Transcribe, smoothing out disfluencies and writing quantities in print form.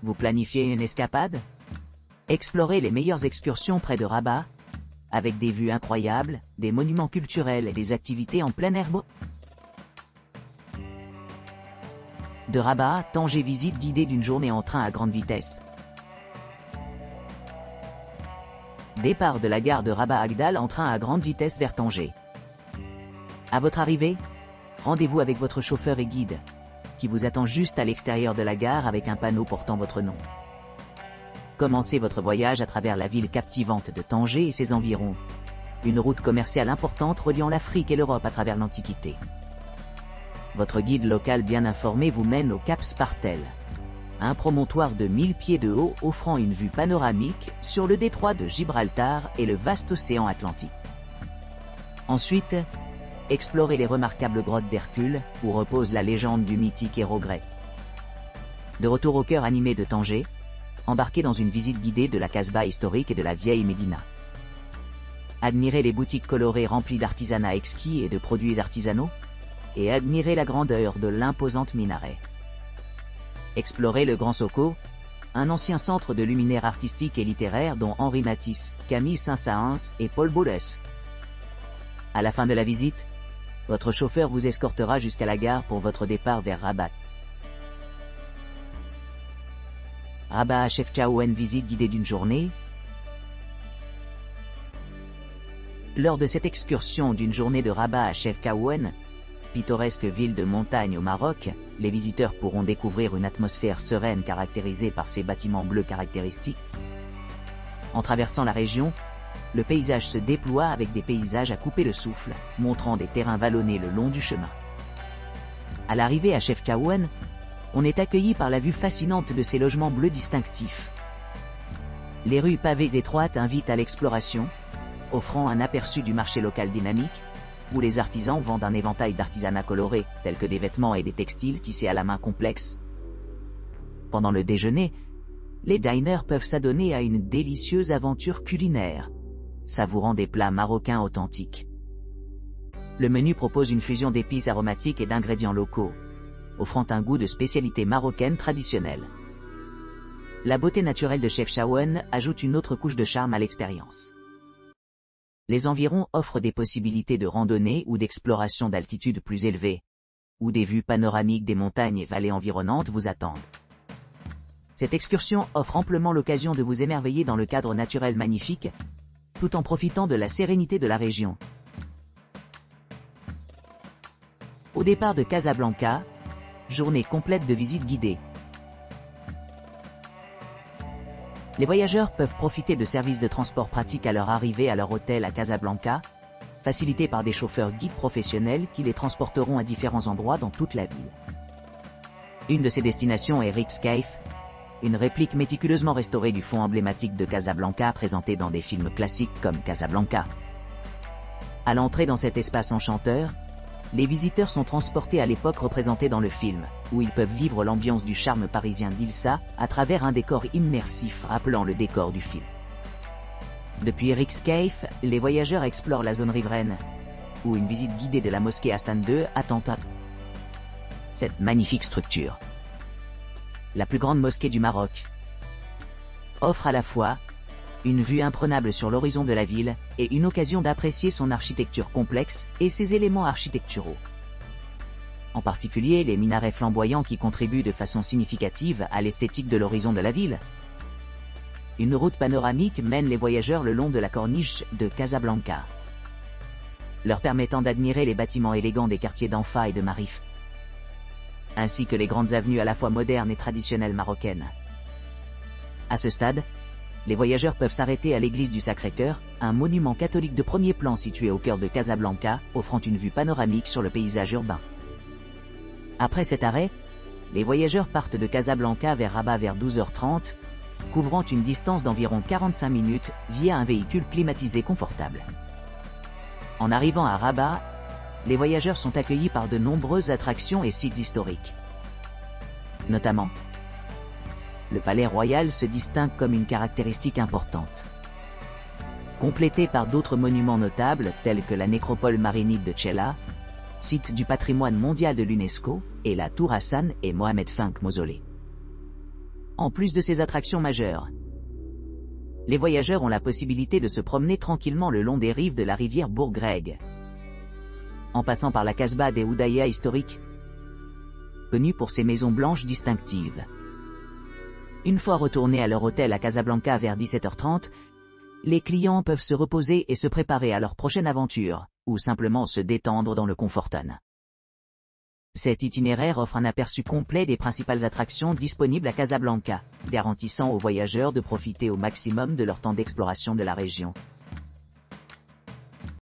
Vous planifiez une escapade? Explorez les meilleures excursions près de Rabat, avec des vues incroyables, des monuments culturels et des activités en plein air. De Rabat, Tanger, visite guidée d'une journée en train à grande vitesse. Départ de la gare de Rabat-Agdal en train à grande vitesse vers Tanger. À votre arrivée, rendez-vous avec votre chauffeur et guide, qui vous attend juste à l'extérieur de la gare avec un panneau portant votre nom. Commencez votre voyage à travers la ville captivante de Tanger et ses environs, une route commerciale importante reliant l'Afrique et l'Europe à travers l'Antiquité. Votre guide local bien informé vous mène au Cap Spartel, un promontoire de 1000 pieds de haut offrant une vue panoramique sur le détroit de Gibraltar et le vaste océan Atlantique. Ensuite, explorez les remarquables grottes d'Hercule, où repose la légende du mythique héros grec. De retour au cœur animé de Tanger, embarquez dans une visite guidée de la Casbah historique et de la vieille Médina. Admirez les boutiques colorées remplies d'artisanat exquis et de produits artisanaux, et admirez la grandeur de l'imposante minaret. Explorez le Grand Soko, un ancien centre de luminaires artistiques et littéraires dont Henri Matisse, Camille Saint-Saëns et Paul Boulez. À la fin de la visite, votre chauffeur vous escortera jusqu'à la gare pour votre départ vers Rabat. Rabat à Chefchaouen, visite guidée d'une journée. Lors de cette excursion d'une journée de Rabat à Chefchaouen, pittoresque ville de montagne au Maroc, les visiteurs pourront découvrir une atmosphère sereine caractérisée par ses bâtiments bleus caractéristiques. En traversant la région, le paysage se déploie avec des paysages à couper le souffle, montrant des terrains vallonnés le long du chemin. À l'arrivée à Chefchaouen, on est accueilli par la vue fascinante de ces logements bleus distinctifs. Les rues pavées étroites invitent à l'exploration, offrant un aperçu du marché local dynamique, où les artisans vendent un éventail d'artisanats colorés, tels que des vêtements et des textiles tissés à la main complexes. Pendant le déjeuner, les diners peuvent s'adonner à une délicieuse aventure culinaire, savourant des plats marocains authentiques. Le menu propose une fusion d'épices aromatiques et d'ingrédients locaux, offrant un goût de spécialité marocaine traditionnelle. La beauté naturelle de Chefchaouen ajoute une autre couche de charme à l'expérience. Les environs offrent des possibilités de randonnée ou d'exploration d'altitude plus élevée, où des vues panoramiques des montagnes et vallées environnantes vous attendent. Cette excursion offre amplement l'occasion de vous émerveiller dans le cadre naturel magnifique, tout en profitant de la sérénité de la région. Au départ de Casablanca, journée complète de visites guidées. Les voyageurs peuvent profiter de services de transport pratiques à leur arrivée à leur hôtel à Casablanca, facilités par des chauffeurs guides professionnels qui les transporteront à différents endroits dans toute la ville. Une de ces destinations est Rix Cave, une réplique méticuleusement restaurée du fond emblématique de Casablanca présenté dans des films classiques comme Casablanca. À l'entrée dans cet espace enchanteur, les visiteurs sont transportés à l'époque représentée dans le film, où ils peuvent vivre l'ambiance du charme parisien d'Ilsa à travers un décor immersif rappelant le décor du film. Depuis Rix Cave, les voyageurs explorent la zone riveraine, où une visite guidée de la mosquée Hassan II attend. Cette magnifique structure, la plus grande mosquée du Maroc, offre à la fois une vue imprenable sur l'horizon de la ville, et une occasion d'apprécier son architecture complexe et ses éléments architecturaux. En particulier les minarets flamboyants qui contribuent de façon significative à l'esthétique de l'horizon de la ville. Une route panoramique mène les voyageurs le long de la corniche de Casablanca, leur permettant d'admirer les bâtiments élégants des quartiers d'Anfa et de Marif, ainsi que les grandes avenues à la fois modernes et traditionnelles marocaines. À ce stade, les voyageurs peuvent s'arrêter à l'église du Sacré-Cœur, un monument catholique de premier plan situé au cœur de Casablanca, offrant une vue panoramique sur le paysage urbain. Après cet arrêt, les voyageurs partent de Casablanca vers Rabat vers 12h30, couvrant une distance d'environ 45 minutes via un véhicule climatisé confortable. En arrivant à Rabat, les voyageurs sont accueillis par de nombreuses attractions et sites historiques. Notamment, le palais royal se distingue comme une caractéristique importante. Complété par d'autres monuments notables tels que la nécropole marinide de Tchela, site du patrimoine mondial de l'UNESCO, et la tour Hassan et Mohamed V mausolée. En plus de ces attractions majeures, les voyageurs ont la possibilité de se promener tranquillement le long des rives de la rivière Bourgreg, en passant par la Casbah des Oudaya historique, connue pour ses maisons blanches distinctives. Une fois retournés à leur hôtel à Casablanca vers 17h30, les clients peuvent se reposer et se préparer à leur prochaine aventure, ou simplement se détendre dans le Comforton. Cet itinéraire offre un aperçu complet des principales attractions disponibles à Casablanca, garantissant aux voyageurs de profiter au maximum de leur temps d'exploration de la région.